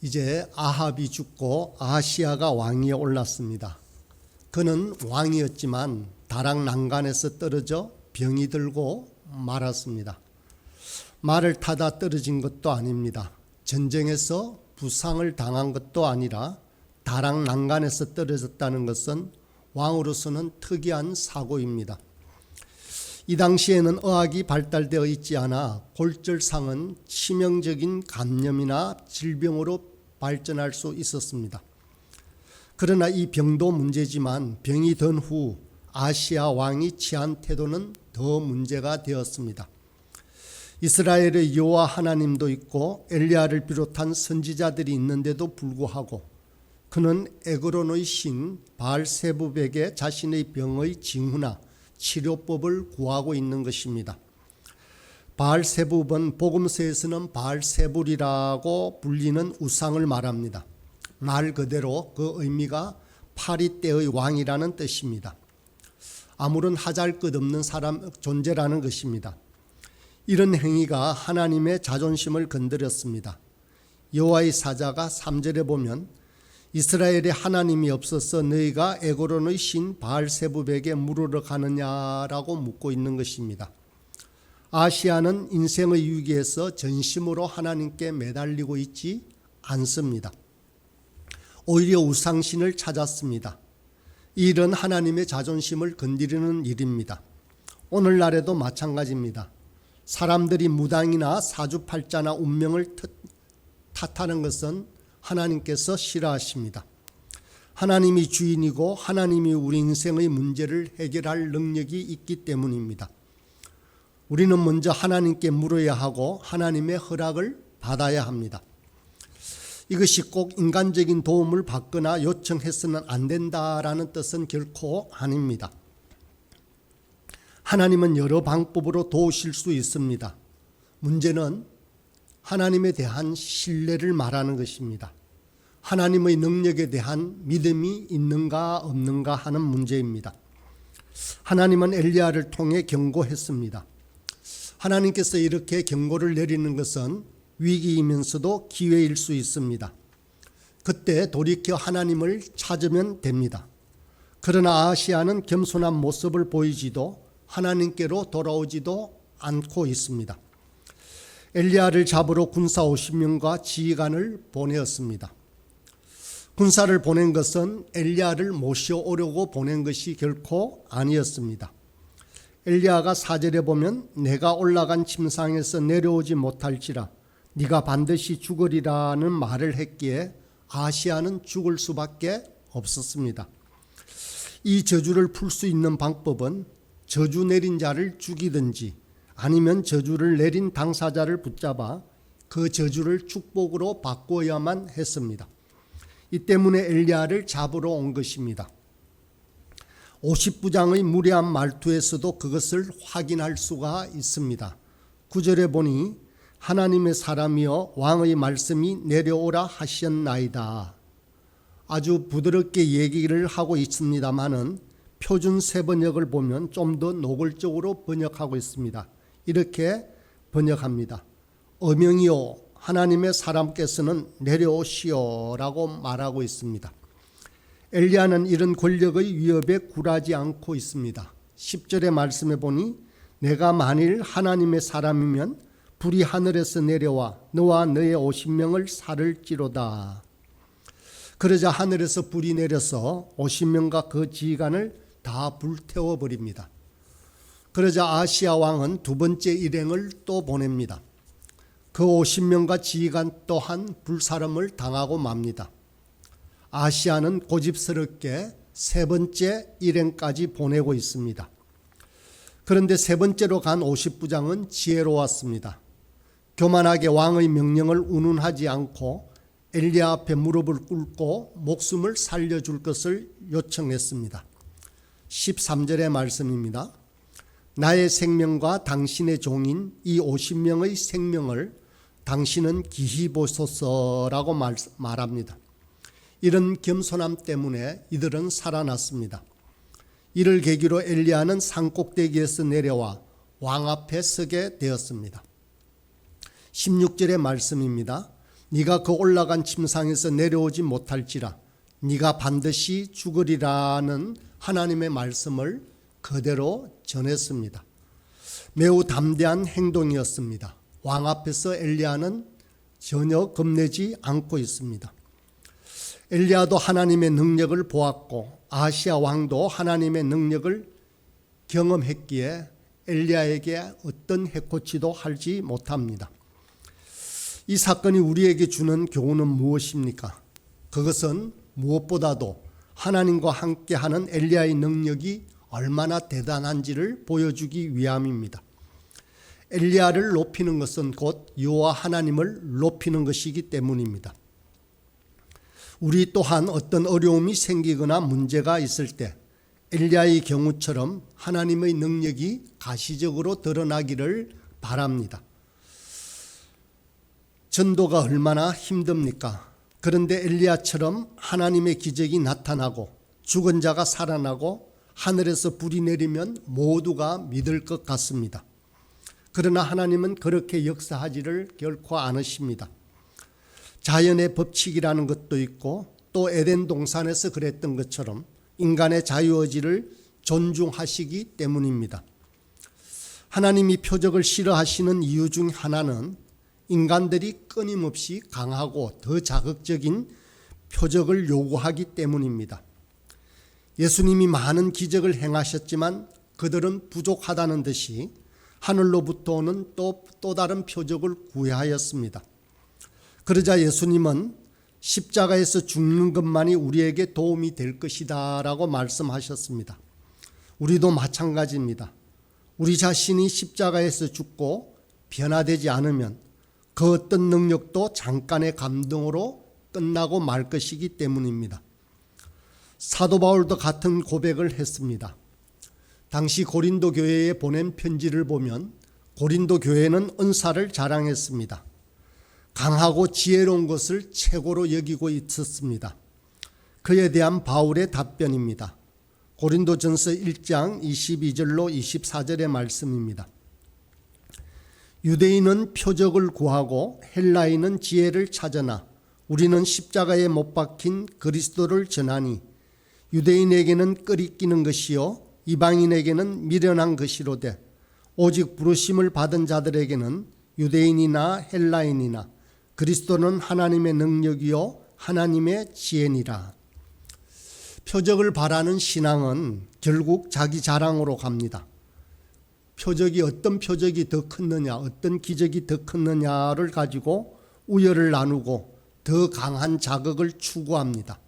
이제 아합이 죽고 아하시아가 왕위에 올랐습니다. 그는 왕이었지만 다락난간에서 떨어져 병이 들고 말았습니다. 말을 타다 떨어진 것도 아닙니다. 전쟁에서 부상을 당한 것도 아니라 다락난간에서 떨어졌다는 것은 왕으로서는 특이한 사고입니다. 이 당시에는 의학이 발달되어 있지 않아 골절상은 치명적인 감염이나 질병으로 발전할 수 있었습니다. 그러나 이 병도 문제지만 병이 든 후 아시아 왕이 취한 태도는 더 문제가 되었습니다. 이스라엘의 여호와 하나님도 있고 엘리야를 비롯한 선지자들이 있는데도 불구하고 그는 에그론의 신 바알세붑에게 자신의 병의 징후나 치료법을 구하고 있는 것입니다. 바알세붑은 복음서에서는 바알세불이라고 불리는 우상을 말합니다. 말 그대로 그 의미가 파리떼의 왕이라는 뜻입니다. 아무런 하잘 것 없는 사람 존재라는 것입니다. 이런 행위가 하나님의 자존심을 건드렸습니다. 여호와의 사자가 3절에 보면 이스라엘에 하나님이 없어서 너희가 에그론의 신 바알세붑에게 물으러 가느냐라고 묻고 있는 것입니다. 아시아는 인생의 위기에서 전심으로 하나님께 매달리고 있지 않습니다. 오히려 우상신을 찾았습니다. 이 일은 하나님의 자존심을 건드리는 일입니다. 오늘날에도 마찬가지입니다. 사람들이 무당이나 사주팔자나 운명을 탓하는 것은 하나님께서 싫어하십니다. 하나님이 주인이고 하나님이 우리 인생의 문제를 해결할 능력이 있기 때문입니다. 우리는 먼저 하나님께 물어야 하고 하나님의 허락을 받아야 합니다. 이것이 꼭 인간적인 도움을 받거나 요청해서는 안 된다라는 뜻은 결코 아닙니다. 하나님은 여러 방법으로 도우실 수 있습니다. 문제는 하나님에 대한 신뢰를 말하는 것입니다. 하나님의 능력에 대한 믿음이 있는가 없는가 하는 문제입니다. 하나님은 엘리야를 통해 경고했습니다. 하나님께서 이렇게 경고를 내리는 것은 위기이면서도 기회일 수 있습니다. 그때 돌이켜 하나님을 찾으면 됩니다. 그러나 아시아는 겸손한 모습을 보이지도 하나님께로 돌아오지도 않고 있습니다. 엘리야를 잡으러 군사 50명과 지휘관을 보내었습니다. 군사를 보낸 것은 엘리야를 모셔오려고 보낸 것이 결코 아니었습니다. 엘리야가 4절에 보면 내가 올라간 침상에서 내려오지 못할지라 네가 반드시 죽으리라는 말을 했기에 아시아는 죽을 수밖에 없었습니다. 이 저주를 풀 수 있는 방법은 저주 내린 자를 죽이든지 아니면 저주를 내린 당사자를 붙잡아 그 저주를 축복으로 바꾸어야만 했습니다. 이 때문에 엘리야를 잡으러 온 것입니다. 50부장의 무례한 말투에서도 그것을 확인할 수가 있습니다. 9절에 보니 하나님의 사람이여 왕의 말씀이 내려오라 하셨나이다. 아주 부드럽게 얘기를 하고 있습니다마는 표준 세번역을 보면 좀 더 노골적으로 번역하고 있습니다. 이렇게 번역합니다. 어명이요 하나님의 사람께서는 내려오시오라고 말하고 있습니다. 엘리야는 이런 권력의 위협에 굴하지 않고 있습니다. 10절의 말씀에 보니 내가 만일 하나님의 사람이면 불이 하늘에서 내려와 너와 너의 50명을 살을지로다. 그러자 하늘에서 불이 내려서 50명과 그 지휘관을 다 불태워버립니다. 그러자 아시아 왕은 두 번째 일행을 또 보냅니다. 그 50명과 지휘관 또한 불사름을 당하고 맙니다. 아시아는 고집스럽게 세 번째 일행까지 보내고 있습니다. 그런데 세 번째로 간 50부장은 지혜로웠습니다. 교만하게 왕의 명령을 운운하지 않고 엘리야 앞에 무릎을 꿇고 목숨을 살려줄 것을 요청했습니다. 13절의 말씀입니다. 나의 생명과 당신의 종인 이 50명의 생명을 당신은 기히 보소서라고 말합니다. 이런 겸손함 때문에 이들은 살아났습니다. 이를 계기로 엘리야는 산꼭대기에서 내려와 왕 앞에 서게 되었습니다. 16절의 말씀입니다. 네가 그 올라간 침상에서 내려오지 못할지라 네가 반드시 죽으리라는 하나님의 말씀을 그대로 전했습니다. 매우 담대한 행동이었습니다. 왕 앞에서 엘리야는 전혀 겁내지 않고 있습니다. 엘리야도 하나님의 능력을 보았고 아하시야 왕도 하나님의 능력을 경험했기에 엘리야에게 어떤 해코지도 하지 못합니다. 이 사건이 우리에게 주는 교훈은 무엇입니까? 그것은 무엇보다도 하나님과 함께하는 엘리야의 능력이 얼마나 대단한지를 보여주기 위함입니다. 엘리야를 높이는 것은 곧 여호와 하나님을 높이는 것이기 때문입니다. 우리 또한 어떤 어려움이 생기거나 문제가 있을 때 엘리야의 경우처럼 하나님의 능력이 가시적으로 드러나기를 바랍니다. 전도가 얼마나 힘듭니까? 그런데 엘리야처럼 하나님의 기적이 나타나고 죽은 자가 살아나고 하늘에서 불이 내리면 모두가 믿을 것 같습니다. 그러나 하나님은 그렇게 역사하지를 결코 않으십니다. 자연의 법칙이라는 것도 있고 또 에덴 동산에서 그랬던 것처럼 인간의 자유의지를 존중하시기 때문입니다. 하나님이 표적을 싫어하시는 이유 중 하나는 인간들이 끊임없이 강하고 더 자극적인 표적을 요구하기 때문입니다. 예수님이 많은 기적을 행하셨지만 그들은 부족하다는 듯이 하늘로부터 오는 또 다른 표적을 구하였습니다. 그러자 예수님은 십자가에서 죽는 것만이 우리에게 도움이 될 것이다 라고 말씀하셨습니다. 우리도 마찬가지입니다. 우리 자신이 십자가에서 죽고 변화되지 않으면 그 어떤 능력도 잠깐의 감동으로 끝나고 말 것이기 때문입니다. 사도 바울도 같은 고백을 했습니다. 당시 고린도 교회에 보낸 편지를 보면 고린도 교회는 은사를 자랑했습니다. 강하고 지혜로운 것을 최고로 여기고 있었습니다. 그에 대한 바울의 답변입니다. 고린도전서 1장 22절로 24절의 말씀입니다. 유대인은 표적을 구하고 헬라인은 지혜를 찾으나 우리는 십자가에 못 박힌 그리스도를 전하니 유대인에게는 끄리끼는 것이요 이방인에게는 미련한 것이로되 오직 부르심을 받은 자들에게는 유대인이나 헬라인이나 그리스도는 하나님의 능력이요 하나님의 지혜니라. 표적을 바라는 신앙은 결국 자기 자랑으로 갑니다. 표적이 어떤 표적이 더 컸느냐, 어떤 기적이 더 컸느냐를 가지고 우열을 나누고 더 강한 자극을 추구합니다.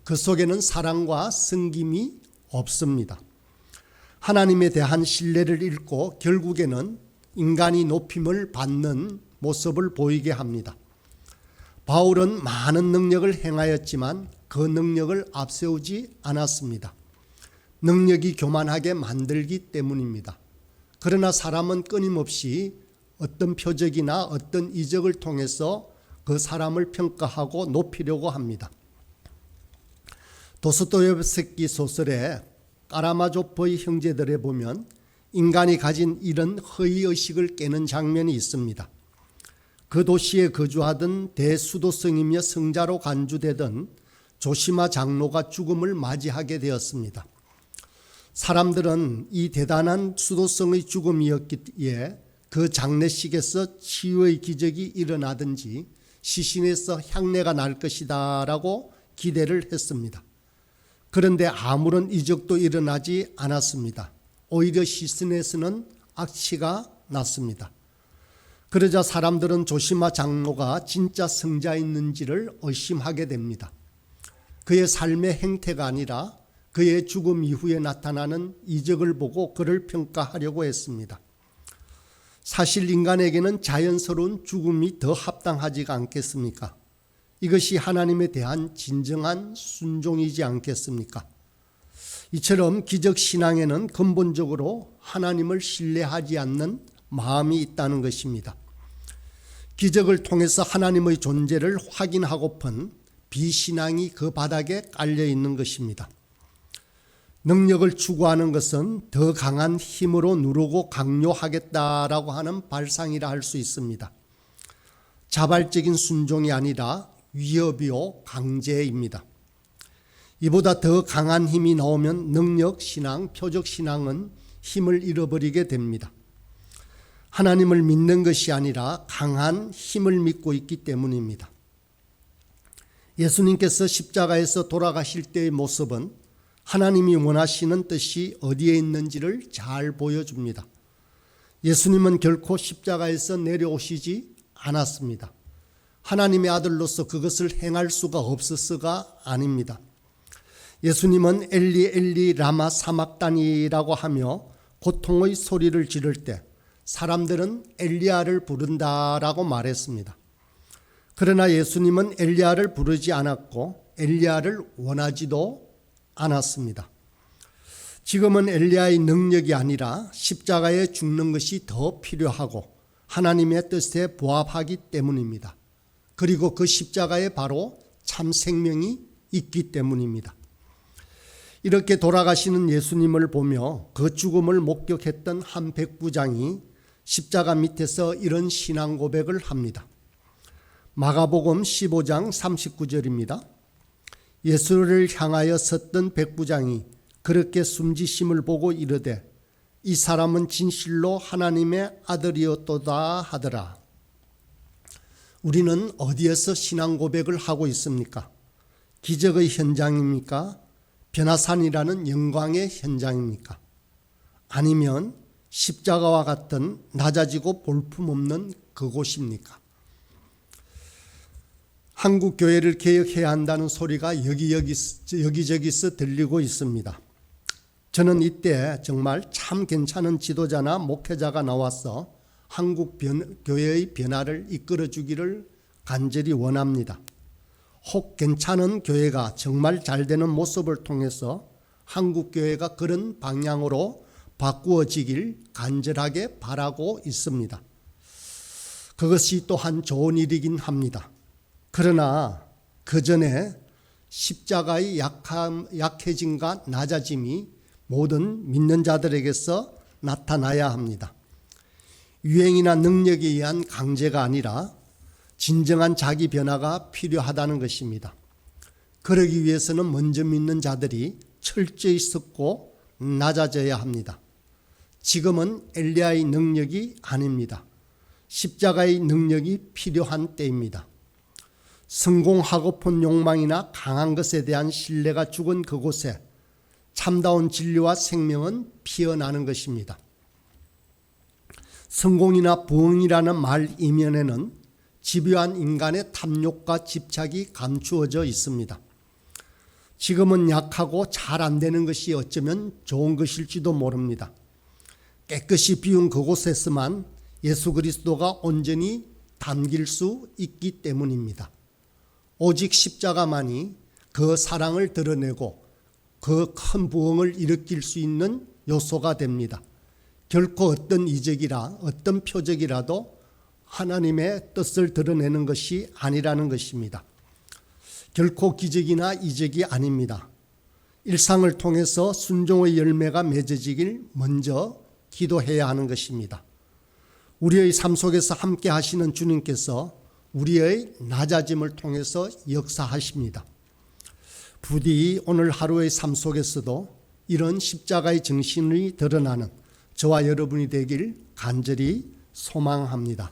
그 속에는 사랑과 섬김이 없습니다. 하나님에 대한 신뢰를 잃고 결국에는 인간이 높임을 받는 모습을 보이게 합니다. 바울은 많은 능력을 행하였지만 그 능력을 앞세우지 않았습니다. 능력이 교만하게 만들기 때문입니다. 그러나 사람은 끊임없이 어떤 표적이나 어떤 이적을 통해서 그 사람을 평가하고 높이려고 합니다. 도스토옙스키 소설의 까라마조프의 형제들에 보면 인간이 가진 이런 허위의식을 깨는 장면이 있습니다. 그 도시에 거주하던 대수도승이며 성자로 간주되던 조시마 장로가 죽음을 맞이하게 되었습니다. 사람들은 이 대단한 수도승의 죽음이었기에 그 장례식에서 치유의 기적이 일어나든지 시신에서 향내가 날 것이다 라고 기대를 했습니다. 그런데 아무런 이적도 일어나지 않았습니다. 오히려 시신에서는 악취가 났습니다. 그러자 사람들은 조시마 장로가 진짜 성자였는지를 의심하게 됩니다. 그의 삶의 행태가 아니라 그의 죽음 이후에 나타나는 이적을 보고 그를 평가하려고 했습니다. 사실 인간에게는 자연스러운 죽음이 더 합당하지가 않겠습니까? 이것이 하나님에 대한 진정한 순종이지 않겠습니까? 이처럼 기적신앙에는 근본적으로 하나님을 신뢰하지 않는 마음이 있다는 것입니다. 기적을 통해서 하나님의 존재를 확인하고픈 비신앙이 그 바닥에 깔려 있는 것입니다. 능력을 추구하는 것은 더 강한 힘으로 누르고 강요하겠다라고 하는 발상이라 할 수 있습니다. 자발적인 순종이 아니라 위협이요 강제입니다. 이보다 더 강한 힘이 나오면 능력 신앙, 표적 신앙은 힘을 잃어버리게 됩니다. 하나님을 믿는 것이 아니라 강한 힘을 믿고 있기 때문입니다. 예수님께서 십자가에서 돌아가실 때의 모습은 하나님이 원하시는 뜻이 어디에 있는지를 잘 보여줍니다. 예수님은 결코 십자가에서 내려오시지 않았습니다. 하나님의 아들로서 그것을 행할 수가 없었어가 아닙니다. 예수님은 엘리 엘리 라마 사막다니라고 하며 고통의 소리를 지를 때 사람들은 엘리야를 부른다라고 말했습니다. 그러나 예수님은 엘리야를 부르지 않았고 엘리야를 원하지도 않았습니다. 지금은 엘리야의 능력이 아니라 십자가에 죽는 것이 더 필요하고 하나님의 뜻에 부합하기 때문입니다. 그리고 그 십자가에 바로 참 생명이 있기 때문입니다. 이렇게 돌아가시는 예수님을 보며 그 죽음을 목격했던 한 백부장이 십자가 밑에서 이런 신앙 고백을 합니다. 마가복음 15장 39절입니다. 예수를 향하여 섰던 백부장이 그렇게 숨지심을 보고 이르되 이 사람은 진실로 하나님의 아들이었도다 하더라. 우리는 어디에서 신앙 고백을 하고 있습니까? 기적의 현장입니까? 변화산이라는 영광의 현장입니까? 아니면 십자가와 같은 낮아지고 볼품없는 그곳입니까? 한국 교회를 개혁해야 한다는 소리가 여기저기서 들리고 있습니다. 저는 이때 정말 참 괜찮은 지도자나 목회자가 나와서 한국 교회의 변화를 이끌어 주기를 간절히 원합니다. 혹 괜찮은 교회가 정말 잘 되는 모습을 통해서 한국 교회가 그런 방향으로 바꾸어지길 간절하게 바라고 있습니다. 그것이 또한 좋은 일이긴 합니다. 그러나 그 전에 십자가의 약해짐과 낮아짐이 모든 믿는 자들에게서 나타나야 합니다. 유행이나 능력에 의한 강제가 아니라 진정한 자기 변화가 필요하다는 것입니다. 그러기 위해서는 먼저 믿는 자들이 철저히 섰고 낮아져야 합니다. 지금은 엘리야의 능력이 아닙니다. 십자가의 능력이 필요한 때입니다. 성공하고픈 욕망이나 강한 것에 대한 신뢰가 죽은 그곳에 참다운 진리와 생명은 피어나는 것입니다. 성공이나 부흥이라는 말 이면에는 집요한 인간의 탐욕과 집착이 감추어져 있습니다. 지금은 약하고 잘 안 되는 것이 어쩌면 좋은 것일지도 모릅니다. 깨끗이 비운 그곳에서만 예수 그리스도가 온전히 담길 수 있기 때문입니다. 오직 십자가만이 그 사랑을 드러내고 그 큰 부흥을 일으킬 수 있는 요소가 됩니다. 결코 어떤 이적이라 어떤 표적이라도 하나님의 뜻을 드러내는 것이 아니라는 것입니다. 결코 기적이나 이적이 아닙니다. 일상을 통해서 순종의 열매가 맺어지길 먼저 기도해야 하는 것입니다. 우리의 삶 속에서 함께 하시는 주님께서 우리의 낮아짐을 통해서 역사하십니다. 부디 오늘 하루의 삶 속에서도 이런 십자가의 정신이 드러나는 저와 여러분이 되길 간절히 소망합니다.